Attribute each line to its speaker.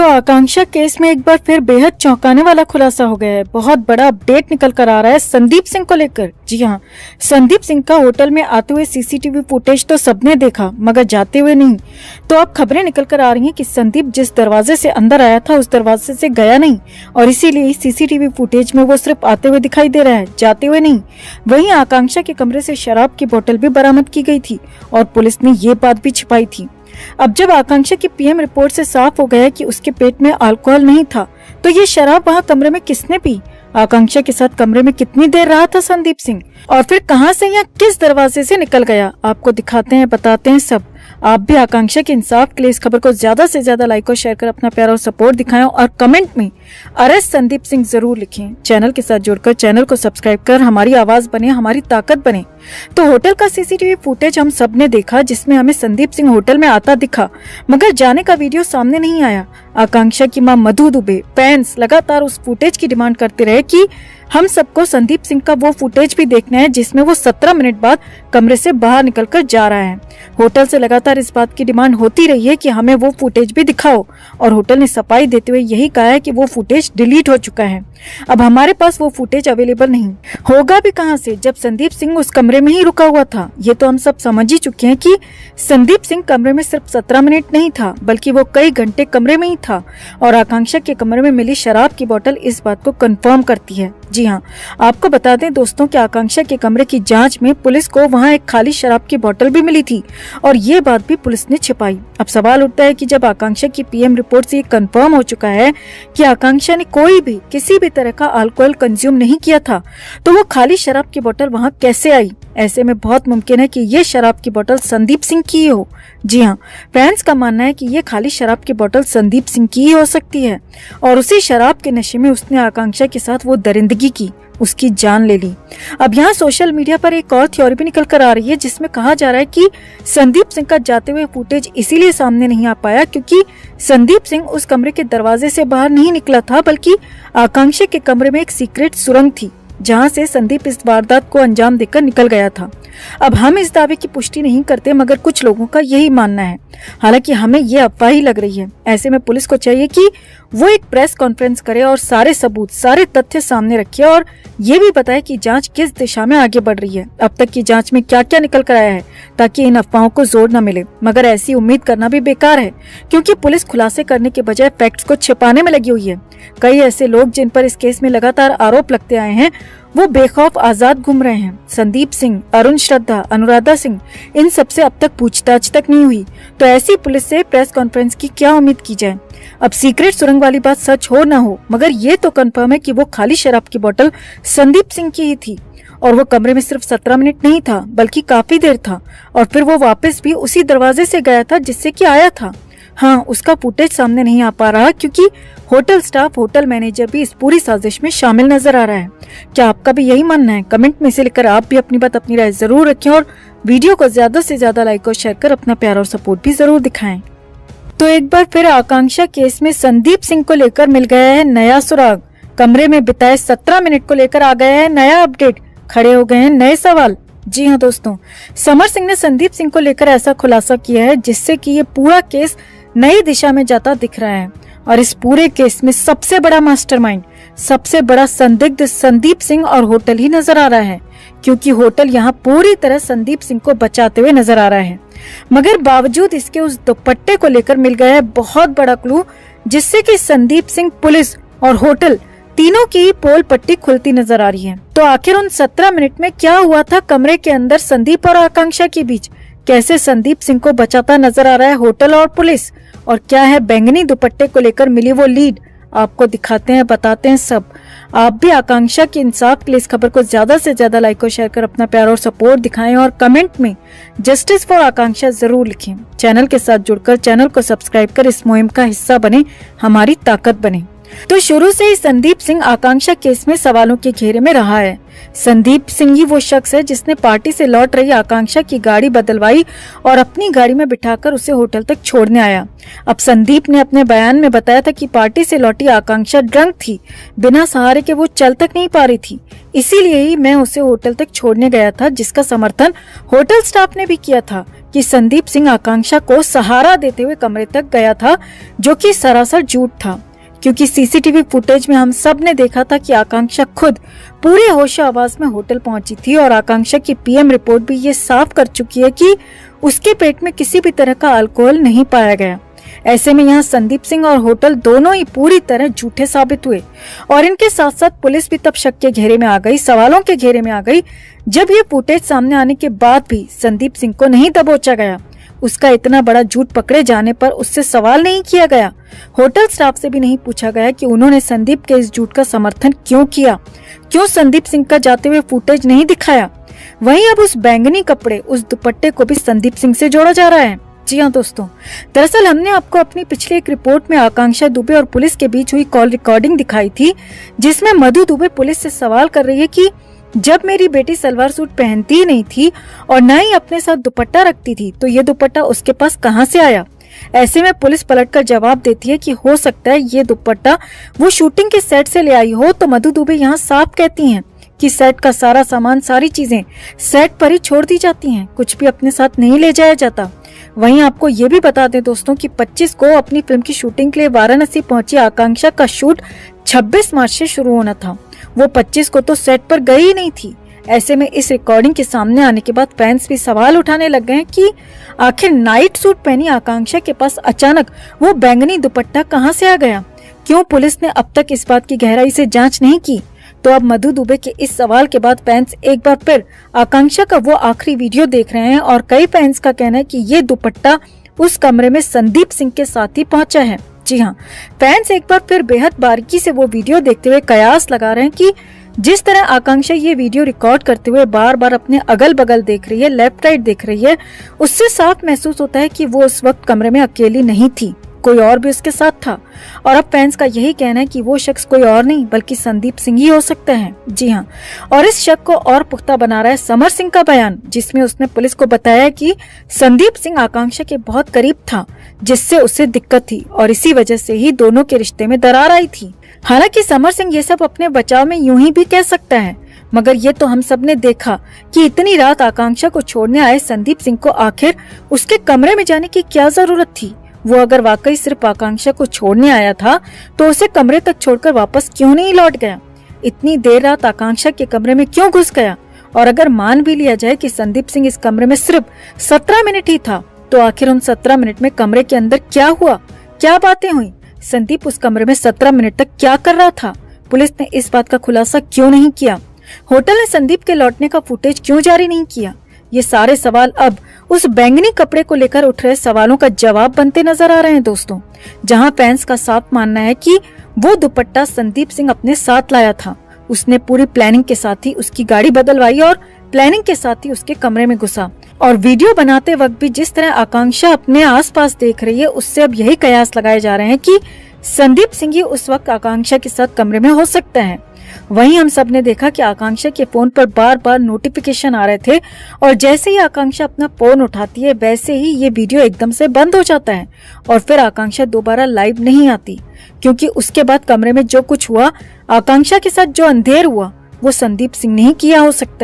Speaker 1: तो आकांक्षा केस में एक बार फिर बेहद चौंकाने वाला खुलासा हो गया है। बहुत बड़ा अपडेट निकल कर आ रहा है संदीप सिंह को लेकर। जी हाँ, संदीप सिंह का होटल में आते हुए सीसीटीवी फुटेज तो सबने देखा मगर जाते हुए नहीं। तो अब खबरें निकल कर आ रही हैं कि संदीप जिस दरवाजे से अंदर आया था उस दरवाजे से गया नहीं और इसीलिए सीसीटीवी फुटेज में वो सिर्फ आते हुए दिखाई दे रहा है, जाते हुए नहीं। वहीं आकांक्षा के कमरे से शराब की बोतल भी बरामद की गई थी और पुलिस ने ये बात भी छिपाई थी। अब जब आकांक्षा की पीएम रिपोर्ट से साफ हो गया कि उसके पेट में अल्कोहल नहीं था, तो ये शराब वहाँ कमरे में किसने पी? आकांक्षा के साथ कमरे में कितनी देर रहा था संदीप सिंह और फिर कहां से या किस दरवाजे से निकल गया? आपको दिखाते हैं, बताते हैं सब। आप भी आकांक्षा के इंसाफ के लिए इस खबर को ज्यादा से ज्यादा लाइक और शेयर कर अपना प्यार और सपोर्ट दिखाएं और कमेंट में अरेस्ट संदीप सिंह जरूर लिखें। चैनल के साथ जुड़कर चैनल को सब्सक्राइब कर हमारी आवाज बने, हमारी ताकत बने। तो होटल का सीसीटीवी फुटेज हम सब ने देखा जिसमें हमें संदीप सिंह होटल में आता दिखा मगर जाने का वीडियो सामने नहीं आया। आकांक्षा की मां मधु दुबे फैंस लगातार उस फुटेज की डिमांड करते रहे कि हम सबको संदीप सिंह का वो फुटेज भी देखना है जिसमें वो 17 मिनट बाद कमरे से बाहर निकलकर जा रहा है। होटल से लगातार इस बात की डिमांड होती रही है कि हमें वो फुटेज भी दिखाओ और होटल ने सफाई देते हुए यही कहा है कि वो फुटेज डिलीट हो चुका है। अब हमारे पास वो फुटेज अवेलेबल नहीं होगा भी कहां से जब संदीप सिंह उस कमरे में ही रुका हुआ था। ये तो हम सब समझ ही चुके हैं कि संदीप सिंह कमरे में सिर्फ 17 मिनट नहीं था बल्कि वो कई घंटे कमरे में ही था और आकांक्षा के कमरे में मिली शराब की बोतल इस बात को कंफर्म करती है। जी हाँ, आपको बता दें दोस्तों कि आकांक्षा के कमरे की जांच में पुलिस को वहां एक खाली शराब की बोतल भी मिली थी और ये बात भी पुलिस ने छिपाई। अब सवाल उठता है कि जब आकांक्षा की पीएम रिपोर्ट से ये कंफर्म हो चुका है कि आकांक्षा ने कोई भी किसी भी तरह का अल्कोहल कंज्यूम नहीं किया था, तो वो खाली शराब की बोतल वहां कैसे आई? ऐसे में बहुत मुमकिन है कि ये शराब की बोतल संदीप सिंह की हो। जी हाँ, फैंस का मानना है कि ये खाली शराब की बोतल संदीप सिंह की ही हो सकती है और उसी शराब के नशे में उसने आकांक्षा के साथ वो दरिंदगी की, उसकी जान ले ली। अब यहाँ सोशल मीडिया पर एक और थ्योरी भी निकल कर आ रही है जिसमें कहा जा रहा है कि संदीप सिंह का जाते हुए फुटेज इसीलिए सामने नहीं आ पाया क्योंकि संदीप सिंह उस कमरे के दरवाजे से बाहर नहीं निकला था बल्कि आकांक्षा के कमरे में एक सीक्रेट सुरंग थी जहां से संदीप इस वारदात को अंजाम देकर निकल गया था। अब हम इस दावे की पुष्टि नहीं करते मगर कुछ लोगों का यही मानना है, हालांकि हमें ये अफवाह ही लग रही है। ऐसे में पुलिस को चाहिए कि वो एक प्रेस कॉन्फ्रेंस करे और सारे सबूत, सारे तथ्य सामने रखे और ये भी बताए कि जांच किस दिशा में आगे बढ़ रही है, अब तक की जांच में क्या क्या निकल कर आया है, ताकि इन अफवाहों को जोर न मिले। मगर ऐसी उम्मीद करना भी बेकार है क्योंकि पुलिस खुलासे करने के बजाय फैक्ट्स को छिपाने में लगी हुई है। कई ऐसे लोग जिन पर इस केस में लगातार आरोप लगते आए हैं वो बेखौफ आजाद घूम रहे हैं। संदीप सिंह, अरुण श्रद्धा, अनुराधा सिंह, इन सबसे अब तक पूछताछ तक नहीं हुई, तो ऐसी पुलिस से प्रेस कॉन्फ्रेंस की क्या उम्मीद की जाए? अब सीक्रेट सुरंग वाली बात सच हो ना हो मगर ये तो कंफर्म है कि वो खाली शराब की बोतल संदीप सिंह की ही थी और वो कमरे में सिर्फ 17 मिनट नहीं था बल्कि काफी देर था और फिर वो वापस भी उसी दरवाजे से गया था जिससे कि आया था। हाँ, उसका फुटेज सामने नहीं आ पा रहा क्योंकि होटल स्टाफ, होटल मैनेजर भी इस पूरी साजिश में शामिल नजर आ रहा है। क्या आपका भी यही मानना है? कमेंट में से लिखकर आप भी अपनी बात, अपनी राय जरूर रखें और वीडियो को ज्यादा से ज्यादा लाइक और शेयर कर अपना प्यार और सपोर्ट भी जरूर दिखाएं। तो एक बार फिर आकांक्षा केस में संदीप सिंह को लेकर मिल गया है नया सुराग। कमरे में बिताए 17 मिनट को लेकर आ गया है नया अपडेट, खड़े हो गए हैं नए सवाल। जी हाँ दोस्तों, समर सिंह ने संदीप सिंह को लेकर ऐसा खुलासा किया है जिससे कि ये पूरा केस नई दिशा में जाता दिख रहा है और इस पूरे केस में सबसे बड़ा मास्टरमाइंड, सबसे बड़ा संदिग्ध संदीप सिंह और होटल ही नजर आ रहा है क्योंकि होटल यहाँ पूरी तरह संदीप सिंह को बचाते हुए नजर आ रहा है। मगर बावजूद इसके उस दुपट्टे को लेकर मिल गया है बहुत बड़ा क्लू जिससे कि संदीप सिंह, पुलिस और होटल तीनों की पोल पट्टी खुलती नजर आ रही है। तो आखिर उन 17 मिनट में क्या हुआ था कमरे के अंदर संदीप और आकांक्षा के बीच? कैसे संदीप सिंह को बचाता नजर आ रहा है होटल और पुलिस? और क्या है बैंगनी दुपट्टे को लेकर मिली वो लीड? आपको दिखाते हैं, बताते हैं सब। आप भी आकांक्षा के इंसाफ के लिए इस खबर को ज्यादा से ज्यादा लाइक और शेयर कर अपना प्यार और सपोर्ट दिखाएं और कमेंट में जस्टिस फॉर आकांक्षा जरूर लिखें। चैनल के साथ जुड़कर चैनल को सब्सक्राइब कर इस मुहिम का हिस्सा बने, हमारी ताकत बने। तो शुरू से ही संदीप सिंह आकांक्षा केस में सवालों के घेरे में रहा है। संदीप सिंह ही वो शख्स है जिसने पार्टी से लौट रही आकांक्षा की गाड़ी बदलवाई और अपनी गाड़ी में बिठाकर उसे होटल तक छोड़ने आया। अब संदीप ने अपने बयान में बताया था कि पार्टी से लौटी आकांक्षा ड्रंक थी, बिना सहारे के वो चल तक नहीं पा रही थी, इसीलिए ही मैं उसे होटल तक छोड़ने गया था, जिसका समर्थन होटल स्टाफ ने भी किया था कि संदीप सिंह आकांक्षा को सहारा देते हुए कमरे तक गया था, जो कि सरासर झूठ था, क्योंकि सीसीटीवी फुटेज में हम सब ने देखा था कि आकांक्षा खुद पूरे होशो आवाज में होटल पहुंची थी और आकांक्षा की पीएम रिपोर्ट भी ये साफ कर चुकी है कि उसके पेट में किसी भी तरह का अल्कोहल नहीं पाया गया। ऐसे में यहाँ संदीप सिंह और होटल दोनों ही पूरी तरह झूठे साबित हुए और इनके साथ साथ पुलिस भी तब शक के घेरे में आ गई, सवालों के घेरे में आ गई, जब ये फुटेज सामने आने के बाद भी संदीप सिंह को नहीं दबोचा गया। उसका इतना बड़ा झूठ पकड़े जाने पर उससे सवाल नहीं किया गया। होटल स्टाफ से भी नहीं पूछा गया कि उन्होंने संदीप के इस झूठ का समर्थन क्यों किया, क्यों संदीप सिंह का जाते हुए फुटेज नहीं दिखाया। वहीं अब उस बैंगनी कपड़े, उस दुपट्टे को भी संदीप सिंह से जोड़ा जा रहा है। जी हाँ दोस्तों, दरअसल हमने आपको अपनी पिछली एक रिपोर्ट में आकांक्षा दुबे और पुलिस के बीच हुई कॉल रिकॉर्डिंग दिखाई थी, जिसमें मधु दुबे पुलिस से सवाल कर रही है कि जब मेरी बेटी सलवार सूट पहनती ही नहीं थी और न ही अपने साथ दुपट्टा रखती थी, तो ये दुपट्टा उसके पास कहाँ से आया। ऐसे में पुलिस पलटकर जवाब देती है कि हो सकता है ये दुपट्टा वो शूटिंग के सेट से ले आई हो। तो मधु दुबे यहाँ साफ कहती हैं कि सेट का सारा सामान, सारी चीजें सेट पर ही छोड़ दी जाती हैं, कुछ भी अपने साथ नहीं ले जाया जाता। वहीं आपको ये भी बता दें दोस्तों कि 25 को अपनी फिल्म की शूटिंग के लिए वाराणसी पहुंची आकांक्षा का शूट 26 मार्च से शुरू होना था। वो 25 को तो सेट पर गई ही नहीं थी। ऐसे में इस रिकॉर्डिंग के सामने आने के बाद फैंस भी सवाल उठाने लग गए हैं कि आखिर नाइट सूट पहनी आकांक्षा के पास अचानक वो बैंगनी दुपट्टा कहां से आ गया, क्यों पुलिस ने अब तक इस बात की गहराई से जांच नहीं की। तो अब मधु दुबे के इस सवाल के बाद फैंस एक बार फिर आकांक्षा का वो आखिरी वीडियो देख रहे हैं और कई फैंस का कहना है कि ये दुपट्टा उस कमरे में संदीप सिंह के साथ ही पहुंचा है। जी हाँ, फैंस एक बार फिर बेहद बारीकी से वो वीडियो देखते हुए कयास लगा रहे हैं कि जिस तरह आकांक्षा ये वीडियो रिकॉर्ड करते हुए बार बार अपने अगल बगल देख रही है, लेफ्ट राइट देख रही है, उससे साफ महसूस होता है कि वो उस वक्त कमरे में अकेली नहीं थी, कोई और भी उसके साथ था। और अब फैंस का यही कहना है कि वो शख्स कोई और नहीं बल्कि संदीप सिंह ही हो सकता है। जी हाँ, और इस शक को और पुख्ता बना रहा है समर सिंह का बयान, जिसमें उसने पुलिस को बताया कि संदीप सिंह आकांक्षा के बहुत करीब था, जिससे उसे दिक्कत थी और इसी वजह से ही दोनों के रिश्ते में दरार आई थी। हालांकि समर सिंह ये सब अपने बचाव में यूं ही भी कह सकता है, मगर ये तो हम सब ने देखा कि इतनी रात आकांक्षा को छोड़ने आए संदीप सिंह को आखिर उसके कमरे में जाने की क्या जरूरत थी। वो अगर वाकई सिर्फ आकांक्षा को छोड़ने आया था तो उसे कमरे तक छोड़कर वापस क्यों नहीं लौट गया, इतनी देर रात आकांक्षा के कमरे में क्यों घुस गया। और अगर मान भी लिया जाए कि संदीप सिंह इस कमरे में सिर्फ 17 मिनट ही था, तो आखिर उन 17 मिनट में कमरे के अंदर क्या हुआ, क्या बातें हुई, संदीप उस कमरे में 17 मिनट तक क्या कर रहा था, पुलिस ने इस बात का खुलासा क्यों नहीं किया, होटल ने संदीप के लौटने का फुटेज क्यों जारी नहीं किया। ये सारे सवाल अब उस बैंगनी कपड़े को लेकर उठ रहे सवालों का जवाब बनते नजर आ रहे हैं दोस्तों, जहां फैंस का साफ मानना है कि वो दुपट्टा संदीप सिंह अपने साथ लाया था। उसने पूरी प्लानिंग के साथ ही उसकी गाड़ी बदलवाई और प्लानिंग के साथ ही उसके कमरे में घुसा। और वीडियो बनाते वक्त भी जिस तरह आकांक्षा अपने आसपास देख रही है, उससे अब यही कयास लगाए जा रहे हैं कि संदीप सिंह ही उस वक्त आकांक्षा के साथ कमरे में हो सकता है। वहीं हम सब ने देखा कि आकांक्षा के फोन पर बार बार नोटिफिकेशन आ रहे थे और जैसे ही आकांक्षा अपना फोन उठाती है वैसे ही ये वीडियो एकदम से बंद हो जाता है और फिर आकांक्षा दोबारा लाइव नहीं आती, क्योंकि उसके बाद कमरे में जो कुछ हुआ, आकांक्षा के साथ जो अंधेर हुआ, वो संदीप सिंह ने ही किया हो सकता है।